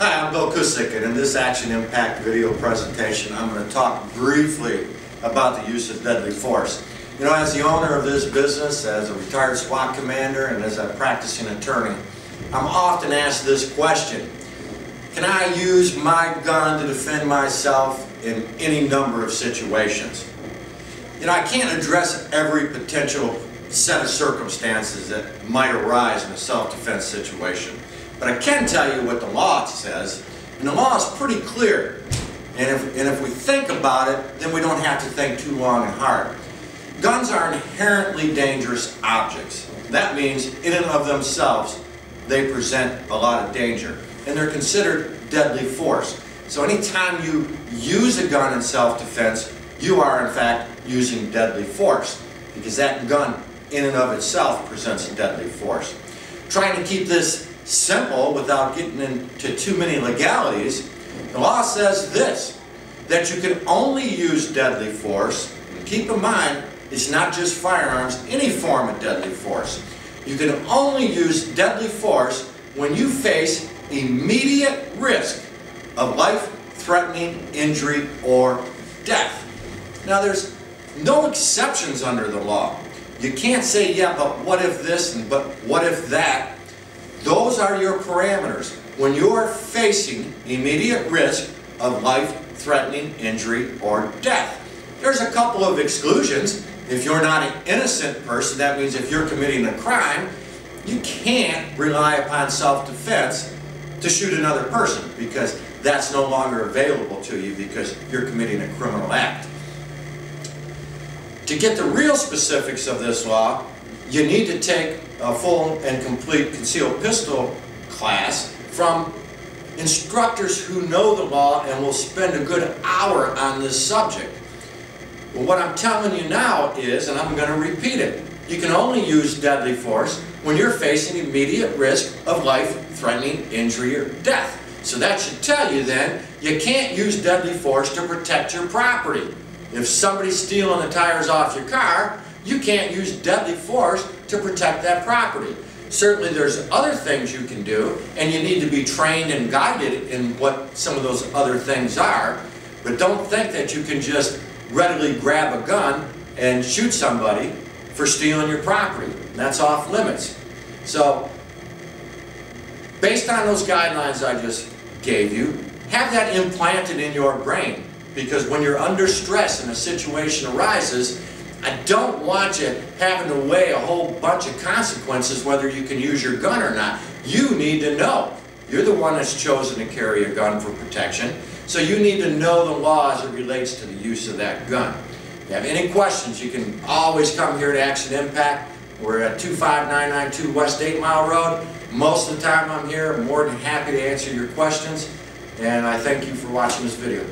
Hi, I'm Bill Kucyk, and in this Action Impact video presentation, I'm going to talk briefly about the use of deadly force. You know, as the owner of this business, as a retired SWAT commander, and as a practicing attorney, I'm often asked this question: can I use my gun to defend myself in any number of situations? You know, I can't address every potential set of circumstances that might arise in a self-defense situation. But I can tell you what the law says, and the law is pretty clear. And if we think about it, then we don't have to think too long and hard. Guns are inherently dangerous objects. That means, in and of themselves, they present a lot of danger. And they're considered deadly force. So anytime you use a gun in self-defense, you are, in fact, using deadly force, because that gun, in and of itself, presents a deadly force. Trying to keep this simple without getting into too many legalities, the law says this: that you can only use deadly force, and keep in mind, it's not just firearms, any form of deadly force. You can only use deadly force when you face immediate risk of life-threatening injury or death. Now, there's no exceptions under the law. You can't say, yeah, but what if this and but what if that. Those are your parameters when you're facing immediate risk of life-threatening injury or death. There's a couple of exclusions. If you're not an innocent person, that means if you're committing a crime, you can't rely upon self-defense to shoot another person, because that's no longer available to you because you're committing a criminal act. To get the real specifics of this law, you need to take a full and complete concealed pistol class from instructors who know the law and will spend a good hour on this subject. Well, what I'm telling you now is, and I'm going to repeat it, you can only use deadly force when you're facing immediate risk of life-threatening injury or death. So that should tell you then, you can't use deadly force to protect your property. If somebody's stealing the tires off your car, you can't use deadly force to protect that property. Certainly there's other things you can do, and you need to be trained and guided in what some of those other things are, but don't think that you can just readily grab a gun and shoot somebody for stealing your property. That's off limits. So, based on those guidelines I just gave you, have that implanted in your brain, because when you're under stress and a situation arises, I don't want you having to weigh a whole bunch of consequences whether you can use your gun or not. You need to know. You're the one that's chosen to carry a gun for protection, so you need to know the law as it relates to the use of that gun. If you have any questions, you can always come here to Action Impact. We're at 25992 West 8 Mile Road. Most of the time I'm here. I'm more than happy to answer your questions, and I thank you for watching this video.